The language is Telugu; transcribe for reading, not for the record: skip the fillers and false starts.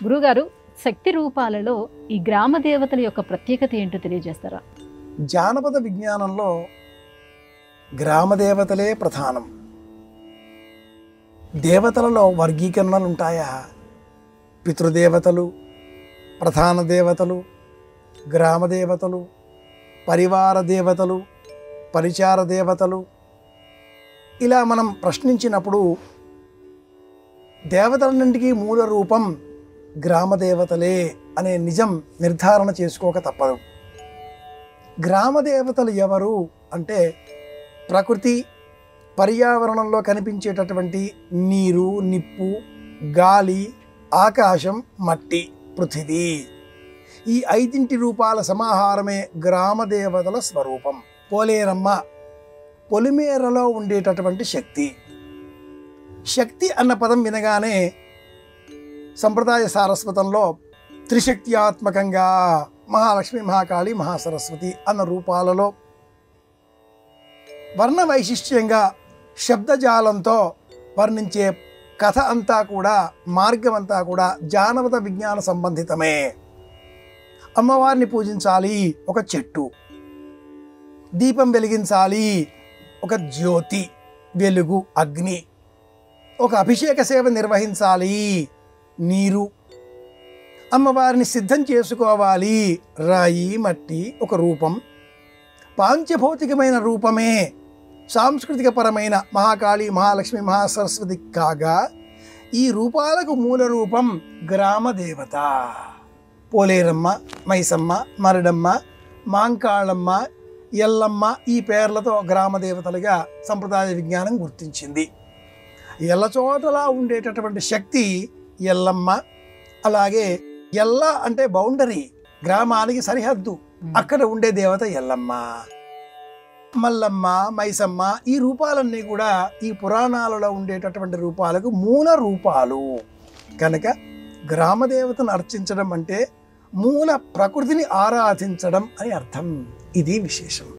గురుగారు, శక్తి రూపాలలో ఈ గ్రామ దేవతల యొక్క ప్రత్యేకత ఏంటో తెలియజేస్తారా? జానపద విజ్ఞానంలో గ్రామ దేవతలే ప్రధానం. దేవతలలో వర్గీకరణలు ఉంటాయా? పితృదేవతలు, ప్రధాన దేవతలు, గ్రామ దేవతలు, పరివార దేవతలు, పరిచార దేవతలు. ఇలా మనం ప్రశ్నించినప్పుడు దేవతలన్నింటికీ మూల రూపం గ్రామ దేవతలే అనే నిజం నిర్ధారణ చేసుకోక తప్పదు. గ్రామ దేవతలు ఎవరు అంటే ప్రకృతి పర్యావరణంలో కనిపించేటటువంటి నీరు, నిప్పు, గాలి, ఆకాశం, మట్టి, పృథివీ, ఈ ఐదింటి రూపాల సమాహారమే గ్రామ దేవతల స్వరూపం. పోలేరమ్మ పొలిమేరలో ఉండేటటువంటి శక్తి. శక్తి అన్న పదం వినగానే సంప్రదాయ సారస్వతంలో త్రిశక్త్యాత్మకంగా మహాలక్ష్మి, మహాకాళి, మహాసరస్వతి అన్న రూపాలలో వర్ణ వైశిష్ట్యంగా శబ్దజాలంతో వర్ణించే కథ అంతా కూడా, మార్గం అంతా కూడా జానపద విజ్ఞాన సంబంధితమే. అమ్మవారిని పూజించాలి, ఒక చెట్టు. దీపం వెలిగించాలి, ఒక జ్యోతి, వెలుగు, అగ్ని. ఒక అభిషేక సేవ నిర్వహించాలి, నీరు. అమ్మవారిని సిద్ధం చేసుకోవాలి, రాయి, మట్టి, ఒక రూపం. పాంచభౌతికమైన రూపమే సాంస్కృతిక పరమైన మహాకాళి, మహాలక్ష్మి, మహాసరస్వతి కాగా ఈ రూపాలకు మూల రూపం గ్రామ దేవత. పోలేరమ్మ, మైసమ్మ, మరడమ్మ, మాంకాళమ్మ, ఎల్లమ్మ ఈ పేర్లతో గ్రామ దేవతలుగా సంప్రదాయ విజ్ఞానం గుర్తించింది. ఎల్లచోటలా ఉండేటటువంటి శక్తి ఎల్లమ్మ. అలాగే ఎల్ల అంటే బౌండరీ, గ్రామానికి సరిహద్దు, అక్కడ ఉండే దేవత ఎల్లమ్మ. మల్లమ్మ, మైసమ్మ ఈ రూపాలన్నీ కూడా ఈ పురాణాలలో ఉండేటటువంటి రూపాలకు మూల రూపాలు కనుక గ్రామ దేవతను అర్చించడం అంటే మూల ప్రకృతిని ఆరాధించడం అని అర్థం. ఇది విశేషం.